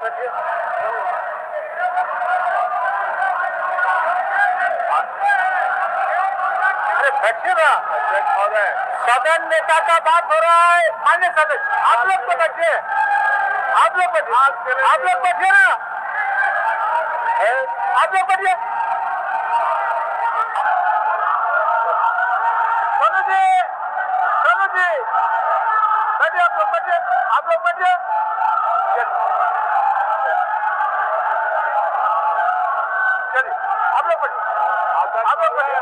बैठिए। अरे बैठिए ना अध्यक्ष महोदय, सदन नेता का बात हो रहा है। मान्य सदस्य, आप लोग तो बैठिए, आप लोग बैठिए, आप लोग बैठिए ना, आप लोग बैठिए। सोनू जी, सोनू जी बैठिए, आप लोग बैठिए, आप लोग बैठिए। चलिए आप लोग बैठिए, आप लोग बैठिए,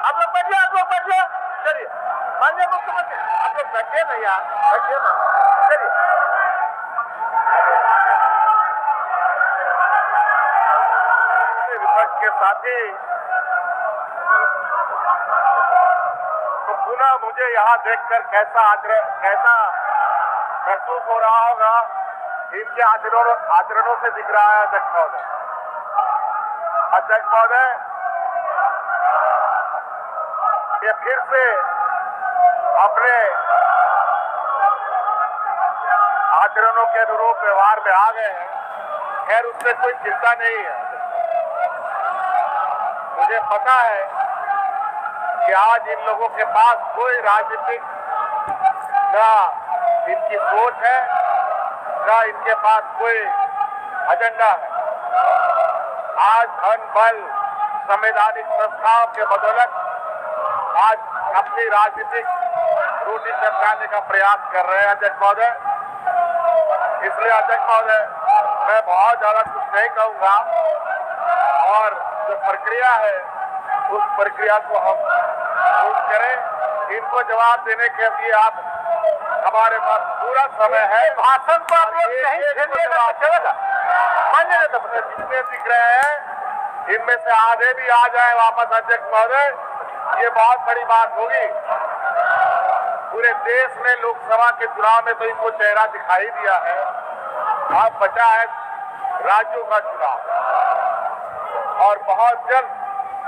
आप लोग बैठिए, आप लोग बैठिए। चलिए माननीय मुख्यमंत्री, आप लोग बैठिए ना यार, बैठिए ना। चलिए विपक्ष के साथी, तो पुनः मुझे यहाँ देखकर कैसा महसूस हो रहा होगा, इनके आचरणों से दिख रहा है अध्यक्ष महोदय। अध्यक्ष महोदय, ये फिर से अपने आचरणों के अनुरूप व्यवहार में आ गए हैं। खैर उससे कोई चिंता नहीं है। मुझे पता है कि आज इन लोगों के पास कोई राजनीतिक ना इनकी सोच है, ना इनके पास कोई एजेंडा है। आज धन बल संवैधानिक संस्थाओं के बदौलत आज अपनी राजनीतिक रोटी चमकाने का प्रयास कर रहे हैं अध्यक्ष महोदय। इसलिए अध्यक्ष महोदय, मैं बहुत ज्यादा कुछ नहीं कहूंगा और जो प्रक्रिया है उस प्रक्रिया को हम पूर्ण करें। इनको जवाब देने के लिए आप हमारे पास पूरा समय है। भाषण पर आप लोग नहीं चलेगा, जितने दिख रहे हैं इनमें से आधे भी आ जाए वापस अध्यक्ष महोदय, ये बहुत बड़ी बात होगी। पूरे देश में लोकसभा के चुनाव में तो इनको चेहरा दिखाई दिया है, अब बचा है राज्यों का चुनाव और बहुत जल्द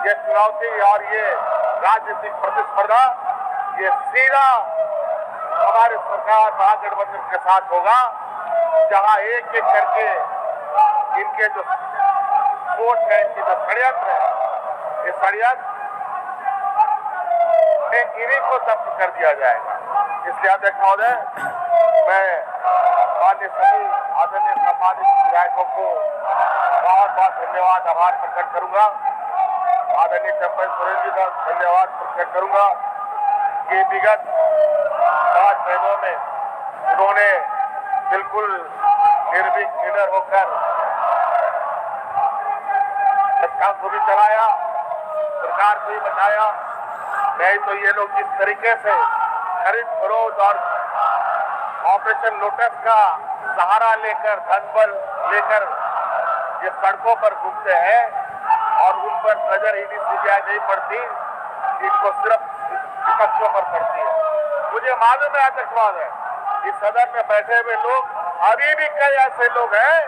ये चुनौती और ये राजनीतिक प्रतिस्पर्धा ये सीधा हमारे सरकार महागठबंधन के साथ होगा, जहां एक एक करके इनके जो सोच है, इनकी जो षड्यंत्र है, ये षड्यंत्र इन्हीं को जब्त कर दिया जाएगा। इसलिए अध्यक्ष महोदय, मैं माननीय सभी आदरणीय सम्मानित विधायकों को बहुत बहुत धन्यवाद आभार प्रकट करूंगा। आदरणीय चंपई सोरेन जी का धन्यवाद प्रकट करूंगा कि विगत 5 महीनों में उन्होंने बिल्कुल निर्भीक निडर होकर सरकार को भी चलाया, सरकार को भी बचाया। नहीं तो ये लोग जिस तरीके से खरीद फरोख्त और ऑपरेशन लोटस का सहारा लेकर, धन बल लेकर ये सड़कों पर घूमते हैं और उन पर नजर ही सीबीआई नहीं पड़ती, इनको सिर्फ विपक्षों पर पड़ती है। मुझे मालूम है अध्यक्ष महोदय, इस सदन में बैठे हुए लोग अभी भी कई ऐसे लोग हैं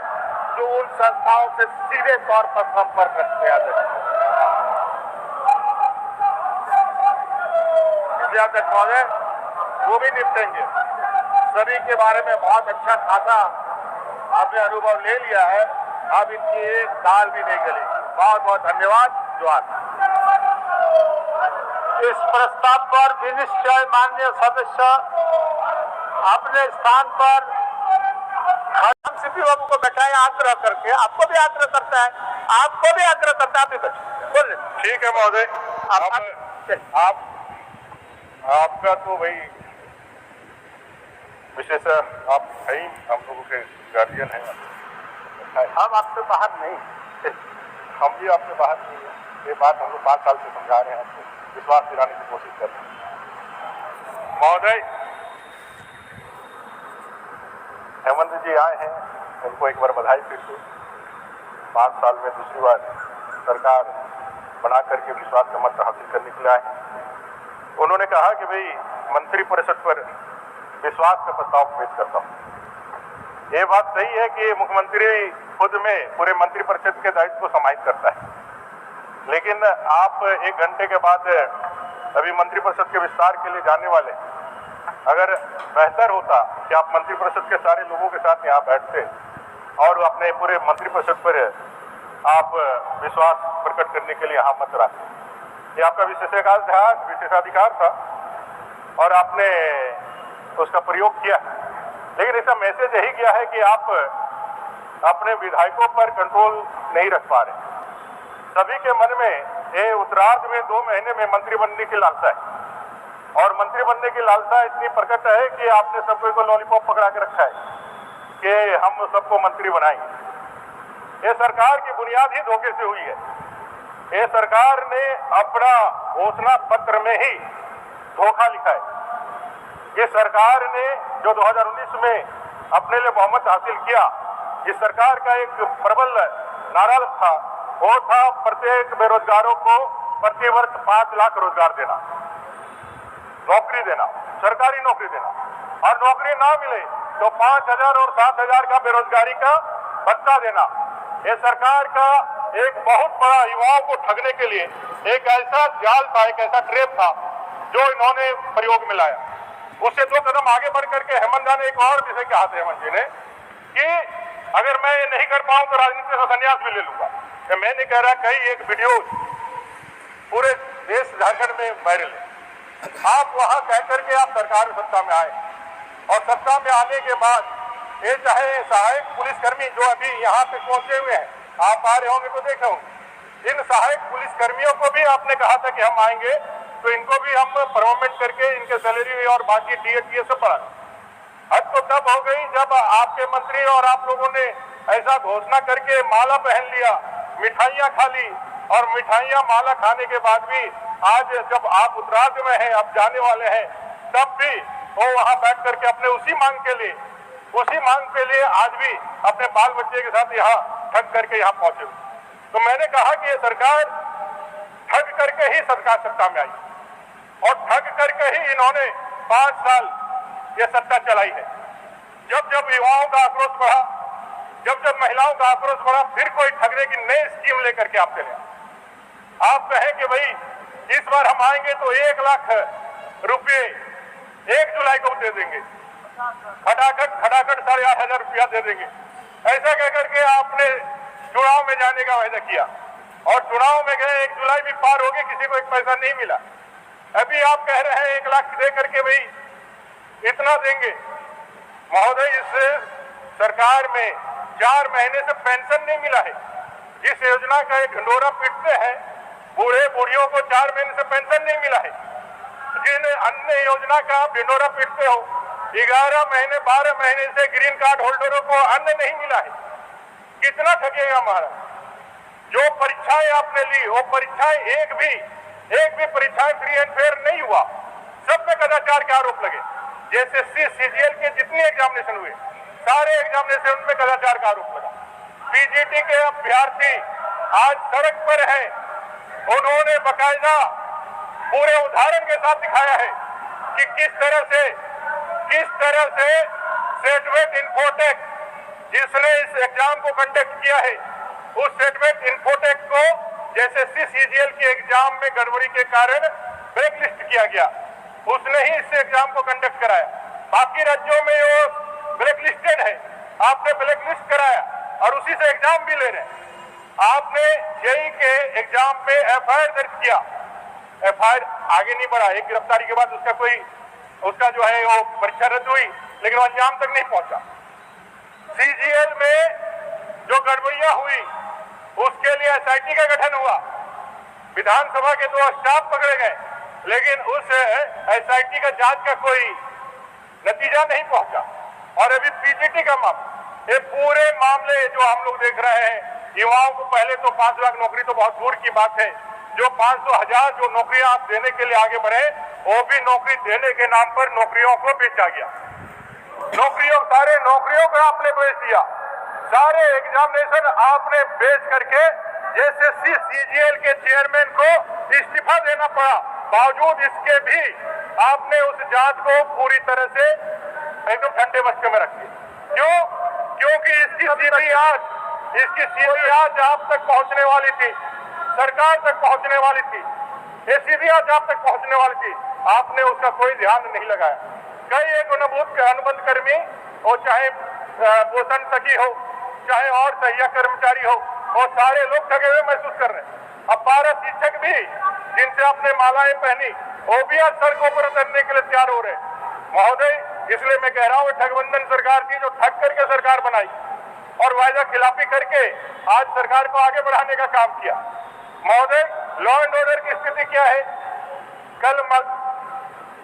जो उन संस्थाओं से सीधे तौर पर संपर्क रखते हैं अध्यक्ष महोदय, वो भी निपटेंगे। सभी के बारे में बहुत अच्छा खासा आपने अनुभव ले लिया है, अब इनकी एक दाल भी नहीं गलेगी। बहुत बहुत धन्यवाद। जोहार। इस प्रस्ताव पर विनिश्चय माननीय सदस्य अपने स्थान पर सीपी बाबू को बैठाए आग्रह करके, आपको भी आग्रह करता है, आपको भी आग्रह करता है, आप भी बैठे बोल। ठीक है महोदय, आपका तो भाई विशेष, आप है ही हम लोगों के गार्जियन हैं। हम आपसे बाहर नहीं, हम भी आपसे बाहर नहीं है। ये बात हम लोग 5 साल से समझा रहे हैं, आपको विश्वास दिलाने की कोशिश कर रहे हैं। महोदय, हेमंत जी आए हैं, उनको एक बार बधाई फिर से। 5 साल में दूसरी बार सरकार बना करके विश्वास का मत हासिल करने के लिए आए। उन्होंने कहा कि भाई मंत्रिपरिषद पर विश्वास का प्रस्ताव पेश करता हूँ। ये बात सही है कि मुख्यमंत्री खुद में पूरे मंत्रिपरिषद के दायित्व को समाहित करता है, लेकिन आप 1 घंटे के बाद अभी मंत्रिपरिषद के विस्तार के लिए जाने वाले, अगर बेहतर होता कि आप मंत्रिपरिषद के सारे लोगों के साथ यहाँ बैठते और अपने पूरे मंत्रिपरिषद पर आप विश्वास प्रकट करने के लिए यहाँ मत रखते। ये आपका विशेषाधिकार था और आपने उसका प्रयोग किया, लेकिन इसका मैसेज यही किया है कि आप अपने विधायकों पर कंट्रोल नहीं रख पा रहे। सभी के मन में ये उत्तरार्ध में 2 महीने में मंत्री बनने की लालसा है और मंत्री बनने की लालसा इतनी प्रकट है कि आपने सबको लॉलीपॉप पकड़ा के रखा है कि हम सबको मंत्री बनाएंगे। ये सरकार की बुनियाद ही धोखे से हुई है। ये सरकार ने अपना घोषणा पत्र में ही धोखा लिखा है। इस सरकार ने जो 2019 में अपने लिए बहुमत हासिल किया, इस सरकार का एक प्रबल नारा था, वो था प्रत्येक बेरोजगारों को प्रतिवर्ष 5 लाख रोजगार देना, नौकरी देना, सरकारी नौकरी देना, और नौकरी ना मिले तो 5,000 और 7,000 का बेरोजगारी का भत्ता देना। ये सरकार का एक बहुत बड़ा युवाओं को ठगने के लिए एक ऐसा जाल था, एक ऐसा ट्रेप था जो इन्होंने प्रयोग में लाया। उससे 2 कदम आगे बढ़ करके हेमंत ने एक और विषय कहा था, हेमंत जी ने, कि अगर मैं ये नहीं कर पाऊं तो राजनीति से संन्यास भी ले लूंगा। मैं नहीं कह रहा, कई एक वीडियो पूरे देश झारखंड में वायरल है। आप वहां कह करके आप सरकार सत्ता में आए और सत्ता में आने के बाद ये चाहे सहायक पुलिसकर्मी जो अभी यहाँ पे पहुंचे हुए हैं, आप आ रहे होंगे तो देखे होंगे, इन सहायक पुलिसकर्मियों को भी आपने कहा था कि हम आएंगे तो इनको भी हम प्रमोट करके इनके सैलरी और बाकी DA सब बढ़ा। हद तो तब हो गई जब आपके मंत्री और आप लोगों ने ऐसा घोषणा करके माला पहन लिया, मिठाइयां खा ली, और मिठाइयां माला खाने के बाद भी आज जब आप उत्तरार्ध में हैं, आप जाने वाले हैं, तब भी वो वहां बैठ करके अपने उसी मांग के लिए आज भी अपने बाल बच्चे के साथ यहाँ ठग करके यहाँ पहुंचे। तो मैंने कहा कि ये सरकार ठग करके ही सरकार सत्ता में आई और ठग करके ही इन्होंने 5 साल ये सत्ता चलाई है। जब जब युवाओं का आक्रोश बढ़ा, जब जब महिलाओं का आक्रोश बढ़ा, फिर कोई ठगने की नई स्कीम लेकर के आप चले। आप कहें कि भाई इस बार हम आएंगे तो 1 लाख रुपये 1 जुलाई को दे देंगे, खटाखट 8,500 रुपया दे देंगे, ऐसा कह करके आपने चुनाव में जाने का वायदा किया और चुनाव में गए, 1 जुलाई भी पार हो गई, किसी को 1 पैसा नहीं मिला। अभी आप कह रहे हैं 1 लाख दे करके भाई इतना देंगे। महोदय, इस सरकार में 4 महीने से पेंशन नहीं मिला है। जिस योजना का एक ढंढोरा पीटते हैं, बूढ़े बूढ़ियों को 4 महीने से पेंशन नहीं मिला है। जिन अन्य योजना का आप ढंढोरा पीटते हो, 11 महीने 12 महीने से ग्रीन कार्ड होल्डरों को अन्न नहीं मिला है। कितना ठगेगा महाराज? जो परीक्षाएं आपने ली, वो परीक्षाएं एक भी परीक्षाएं फ्री एंड फेयर नहीं हुआ, सब में कदाचार के आरोप लगे। जैसे CGL के जितने एग्जामिनेशन हुए, सारे एग्जामिनेशन में कदाचार का आरोप लगा। PGT के अभ्यर्थी आज सड़क पर हैं, उन्होंने बकायदा पूरे उदाहरण के साथ दिखाया है कि किस तरह से सेटवेट इन्फोटेक जिसने इस एग्जाम को कंडक्ट किया है, उस सेटवेट इन्फोटेक को जैसे CGL के एग्जाम में गड़बड़ी के कारण ब्लैकलिस्ट किया गया, उसने ही इस एग्जाम को कंडक्ट कराया। बाकी राज्यों में वो ब्लैकलिस्टेड है, आपने ब्लैकलिस्ट कराया और उसी से एग्जाम भी ले रहे हैं। आपने JEE के एग्जाम में FIR दर्ज किया, FIR आगे नहीं बढ़ा। एक गिरफ्तारी के बाद उसका जो है वो परीक्षा रद्द हुई, लेकिन वो अंजाम तक नहीं पहुंचा। CGL में जो गड़बड़ियां हुई, उसके लिए SIT का गठन हुआ, विधानसभा के 2 स्टाफ पकड़े गए, लेकिन उस SIT का जांच का कोई नतीजा नहीं पहुंचा। और अभी PGT का मामला, ये पूरे मामले जो हम लोग देख रहे हैं, युवाओं को पहले तो 5 लाख नौकरी तो बहुत दूर की बात है, जो 500,000 जो नौकरियां आप देने के लिए आगे बढ़े, वो भी नौकरी देने के नाम पर नौकरियों को बेचा गया। सारे नौकरियों को आपने बेच दिया, सारे एग्जामिनेशन आपने बेच करके जैसे CGL के चेयरमैन को इस्तीफा देना पड़ा, बावजूद इसके भी आपने उस जांच को पूरी तरह से एकदम ठंडे बस्ते में रख दिया। क्यों? क्योंकि इसकी सीधी आंच आप तक पहुंचने वाली थी, सरकार तक पहुंचने वाली थी, ये सीधी आंच आप तक पहुंचने वाली थी, आपने उसका कोई ध्यान नहीं लगाया। कई एक अनुबंध कर्मी हो, चाहे पोषण सखी हो, चाहे और सहिया कर्मचारी हो, वो सारे लोग ठगे हुए महसूस कर रहे हैं। अब 12 शिक्षक भी जिनसे आपने मालाएं पहनी, वो भी आज सड़कों पर उतरने के लिए तैयार हो रहे महोदय। इसलिए मैं कह रहा हूँ, ठगबंधन सरकार थी जो ठग करके सरकार बनाई और वायदा खिलाफी करके आज सरकार को आगे बढ़ाने का काम किया। महोदय, लॉ एंड ऑर्डर की स्थिति क्या है? कल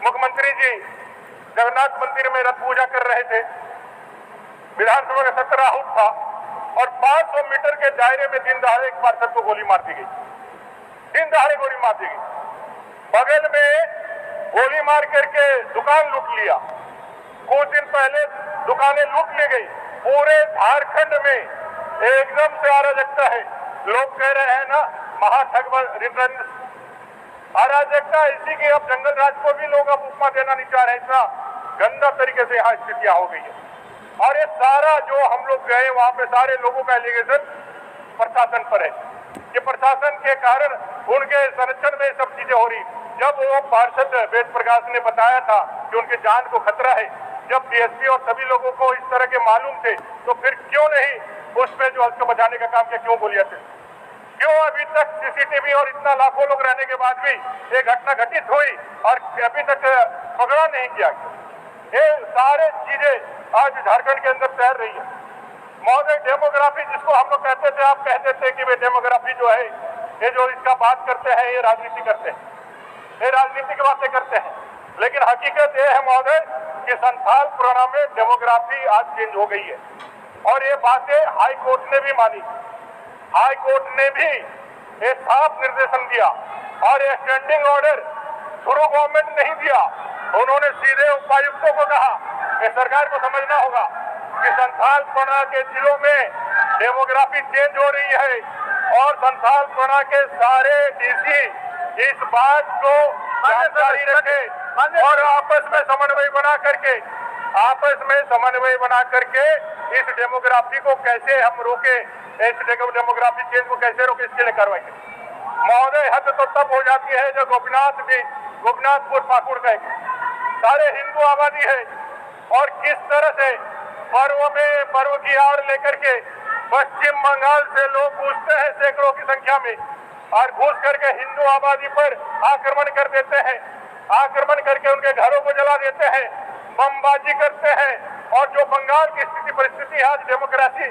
मुख्यमंत्री जी जगन्नाथ मंदिर में रथ पूजा कर रहे थे, विधानसभा का सत्र आहूत था और 500 मीटर के दायरे में दिन दहाड़े एक पार्षद को गोली मार दी गई। दिन दहाड़े गोली मार दी गई। बगल में गोली मार करके दुकान लूट लिया। कुछ दिन पहले दुकानें लूट ली गई। पूरे झारखंड में एकदम से अराजकता है। लोग कह रहे हैं ना, महाठग अराजकता ऐसी कि अब जंगल राज को भी लोग अब उपमा देना नहीं चाह रहे। इतना गंदा तरीके से यहाँ स्थितियां हो गई है। और ये सारा जो हम लोग गए वहां पे सारे लोगों का एलिगेशन प्रशासन पर है कि प्रशासन के कारण उनके संरक्षण में सब चीजें हो रही। जब वो पार्षद वेद प्रकाश ने बताया था कि उनके जान को खतरा है, जब डीएसपी और सभी लोगों को इस तरह के मालूम थे, तो फिर क्यों नहीं उस पे जो उसको बचाने का काम किया? क्यों गोलियां थे? क्यों अभी तक सीसीटीवी और इतना लाखों लोग रहने के बाद भी ये घटना घटित हुई और अभी तक पकड़ा नहीं किया? ये सारे चीजें आज झारखंड के अंदर तैर रही है। महोदय, डेमोग्राफी जिसको हम लोग कहते थे, आप कहते थे कि वे डेमोग्राफी जो है, ये जो इसका बात करते हैं, ये राजनीति करते हैं, ये राजनीति की बातें करते हैं। लेकिन हकीकत ये है महोदय कि संथाल पुराना में डेमोग्राफी आज चेंज हो गई है और ये बातें हाई कोर्ट ने भी मानी। हाई कोर्ट ने भी ये साफ निर्देशन दिया और ये स्टैंडिंग ऑर्डर थ्रू गवर्नमेंट नहीं दिया। उन्होंने सीधे उपायुक्तों को कहा कि सरकार को समझना होगा कि संथाल पुराना के जिलों में डेमोग्राफी चेंज हो रही है और संथाल पुराना के सारे डीसी इस बात को जानकारी रखे और आपस में समन्वय बना करके इस डेमोग्राफी को कैसे हम रोके, इस डेमोग्राफी चेंज को कैसे रोके, इसके लिए कार्रवाई करें। महोदय, हद तो तब हो जाती है जब गोपीनाथपुर पाकुड़ का सारे हिंदू आबादी है और किस तरह से पर्व की आड़ लेकर के पश्चिम बंगाल से लोग घुसते हैं सैकड़ों की संख्या में और घुस करके हिंदू आबादी पर आक्रमण कर देते हैं, आक्रमण करके उनके घरों को जला देते हैं, बमबाजी करते हैं। और जो बंगाल की स्थिति परिस्थिति आज डेमोक्रेसी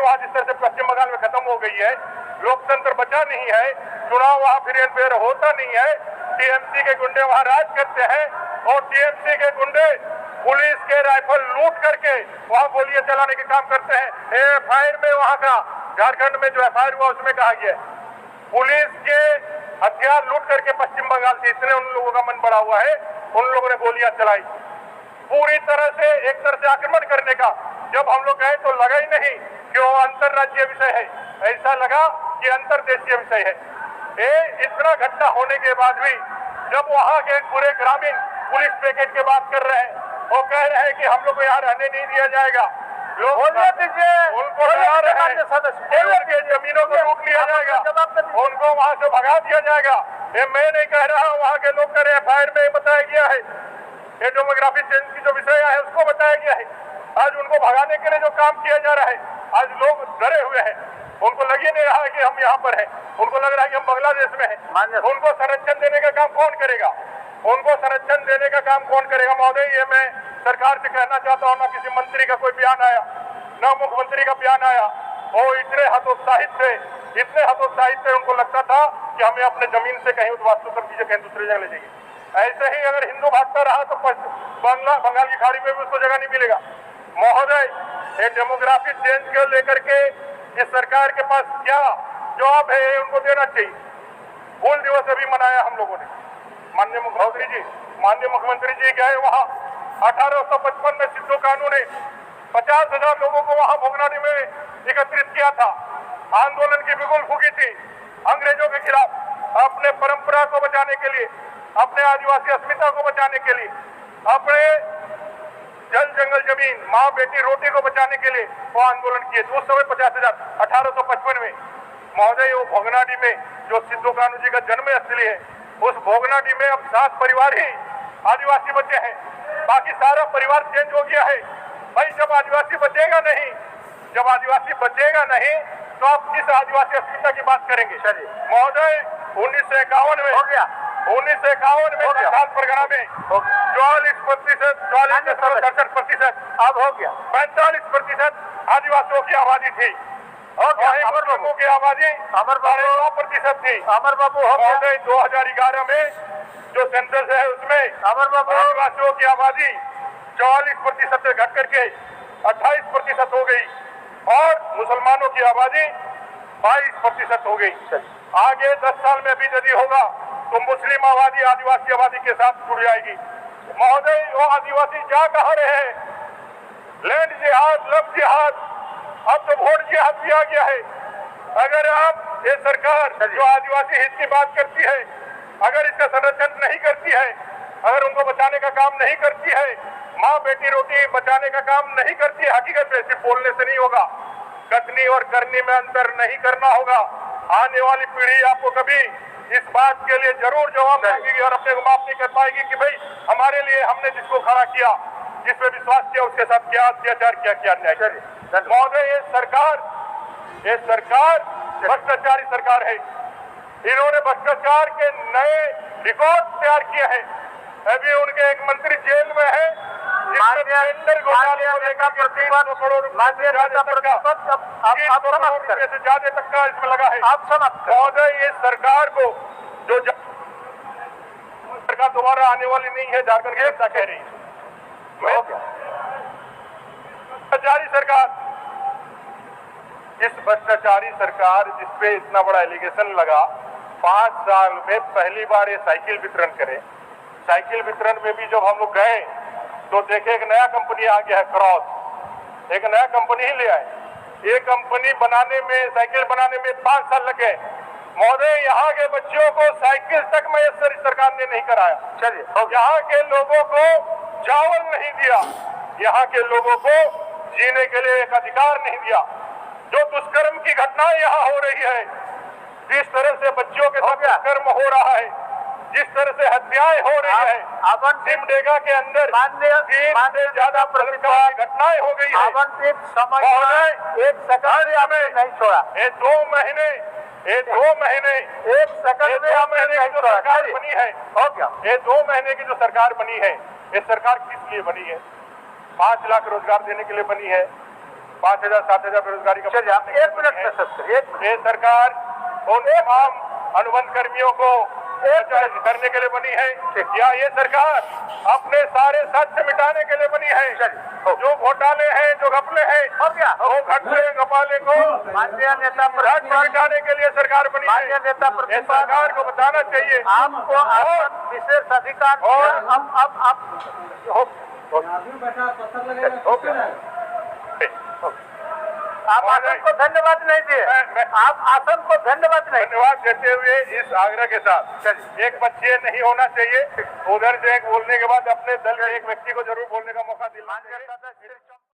वहां जिस तरह से पश्चिम बंगाल में खत्म हो गई है, लोकतंत्र बचा नहीं है, चुनाव वहां फिर होता नहीं है, टीएमसी के गुंडे वहां राज करते हैं और टीएमसी के गुंडे पुलिस के राइफल लूट करके वहां गोलियां चलाने के काम करते हैं। एफआईआर में वहां का झारखंड में जो एफआईआर हुआ उसमें कहा गया पुलिस के हथियार लूट करके पश्चिम बंगाल से इतने उन लोगों का मन बढ़ा हुआ है, उन लोगों ने गोलियां चलाई पूरी तरह से, एक तरह से आक्रमण करने का। जब हम लोग गए तो लगा ही नहीं कि वो अंतर्राज्यीय विषय है, ऐसा लगा कि अंतर्देशीय विषय है। ये इतना घटना होने के बाद भी जब वहां के पूरे ग्रामीण पुलिस पैकेट की बात कर रहे हैं, वो कह रहे हैं कि हम लोग को यहाँ रहने नहीं दिया जाएगा, लोग उनको उनके जमीनों को लूट लिया जाएगा, उनको वहां से भगा दिया जाएगा। ये मैं नहीं कह रहा हूँ, वहां के लोग कह रहे हैं, एफआईआर में बताया गया है, ये डेमोग्राफी चेंज की जो विषय है उसको बताया गया है। आज उनको भगाने के लिए जो काम किया जा रहा है, आज लोग डरे हुए हैं, उनको लग ही नहीं रहा है कि हम यहाँ पर हैं, उनको लग रहा है कि हम बांग्लादेश में हैं। उनको संरक्षण देने का काम कौन करेगा? उनको संरक्षण देने का काम कौन करेगा? महोदय, ये मैं सरकार से कहना चाहता हूँ, ना किसी मंत्री का कोई बयान आया, ना मुख्यमंत्री का बयान आया। वो इतने हतोत्साहित थे, उनको लगता था कि हमें अपने जमीन से कहीं वास्तु कर दीजिए, कहीं दूसरी जगह ले जाइए। ऐसे ही अगर हिंदू भागता रहा तो बंगाल की खाड़ी में भी उसको जगह नहीं मिलेगा। महोदय, ये डेमोग्राफी चेंज को लेकर के इस सरकार के पास क्या जवाब है, उनको देना चाहिए। हूल दिवस अभी मनाया हम लोगों ने, माननीय मुख्यमंत्री जी गए वहाँ। 1855 में सिद्धू कानू ने 50,000 लोगों को वहाँ भोगनाडी में एकत्रित किया था, आंदोलन की बिगुल फूकी थी अंग्रेजों के खिलाफ, अपने परंपरा को बचाने के लिए, अपने आदिवासी अस्मिता को बचाने के लिए, अपने जल जंगल जमीन माँ बेटी रोटी को बचाने के लिए वो आंदोलन किए। उस समय 50,000 1855 में। महोदय, वो भोगनाडी में जो सिद्धू कानू जी का जन्म स्थली है, उस भोगनाडी में अब 7 परिवार ही आदिवासी बचे हैं, बाकी सारा परिवार चेंज हो गया है। भाई जब आदिवासी बचेगा नहीं, जब आदिवासी बचेगा नहीं तो आप किस आदिवासी अस्मिता की बात करेंगे? महोदय 1951 में हो गया, 1951 में बंगाल परगना में 44%, 44.67% अब हो गया, 45% आदिवासियों की आबादी थी और लोगों की आबादी 9% थी। अमर बाबू महोदय 2011 में जो सेंसस है उसमें अमर बाबू आदिवासियों की आबादी 44% से घट करके 28% हो गई और मुसलमानों की आबादी 22% हो गई। आगे 10 साल में भी यदि होगा तो मुस्लिम आबादी आदिवासी आबादी के साथ जुड़ जाएगी। महोदय वो आदिवासी जा कहाँ रहे हैं? लैंड जिहाद, लव जिहाद, अब तो वोट जिहाद भी आ गया है। अगर आप ये सरकार जो आदिवासी हित की बात करती है, अगर इसका संरक्षण नहीं करती है, अगर उनको बचाने का काम नहीं करती है, माँ बेटी रोटी बचाने का काम नहीं करती है, हकीकत में सिर्फ बोलने से नहीं होगा, कथनी और करनी में अंतर नहीं करना होगा। आने वाली पीढ़ी आपको कभी इस बात के लिए जरूर जवाब देगी और अपने को माफ नहीं कर पाएगी कि भाई हमारे लिए हमने जिसको खड़ा किया, जिस पे विश्वास किया, उसके साथ क्या अत्याचार क्या अन्याय। महोदय ये सरकार भ्रष्टाचारी सरकार है। इन्होंने भ्रष्टाचार के नए रिकॉर्ड तैयार किए हैं। अभी उनके एक मंत्री जेल में है, से ज्यादा तक का इसमें लगा है। महोदय ये सरकार को जो सरकार दोबारा आने वाली नहीं है, झारखंड की जनता कह रही है। भ्रष्टाचारी सरकार, इस भ्रष्टाचारी सरकार जिसपे इतना बड़ा एलिगेशन लगा, 5 साल में पहली बार ये साइकिल वितरण करे। साइकिल वितरण में भी जब हम लोग गए तो देखे एक नया कंपनी आ गया है, क्रॉस, एक नया कंपनी ही ले आए। ये कंपनी बनाने में, साइकिल बनाने में 5 साल लगे। महोदय यहाँ के बच्चों को साइकिल तक मैसर सरकार ने नहीं कराया। चलिए, यहाँ के लोगों को चावल नहीं दिया, यहाँ के लोगों को जीने के लिए एक अधिकार नहीं दिया। जो दुष्कर्म की घटनाएं यहाँ हो रही है, जिस तरह से बच्चों के साथ दुष्कर्म हो रहा है, जिस तरह से हत्याएं हो रही है, सिमडेगा के अंदर से ज्यादा घटनाएं हो गई है। एक सेकंड में नहीं छोड़ा, ये 2 महीने एक सेकंड में हमने जो सरकार बनी है, ये 2 महीने की जो सरकार बनी है, ये सरकार किस लिए बनी है? 5 लाख रोजगार देने के लिए बनी है, 5,000 7,000 बेरोजगारी का। एक मिनट, ये सरकार उन तमाम अनुबंध कर्मियों को करने के लिए बनी है, या ये सरकार अपने सारे सत्य मिटाने के लिए बनी है? जो घोटाले हैं, जो घपले हैं, वो घपले घपाले को माननीय नेता मिटाने के लिए सरकार बनी है। ये सरकार को बताना चाहिए आपको विशेष अधिकार। और आप आसन को धन्यवाद नहीं दिए, आप आसन को धन्यवाद देते हुए इस आग्रह के साथ, एक बच्चे नहीं होना चाहिए, उधर से एक बोलने के बाद अपने दल के एक व्यक्ति को जरूर बोलने का मौका दिलाना चाहिए।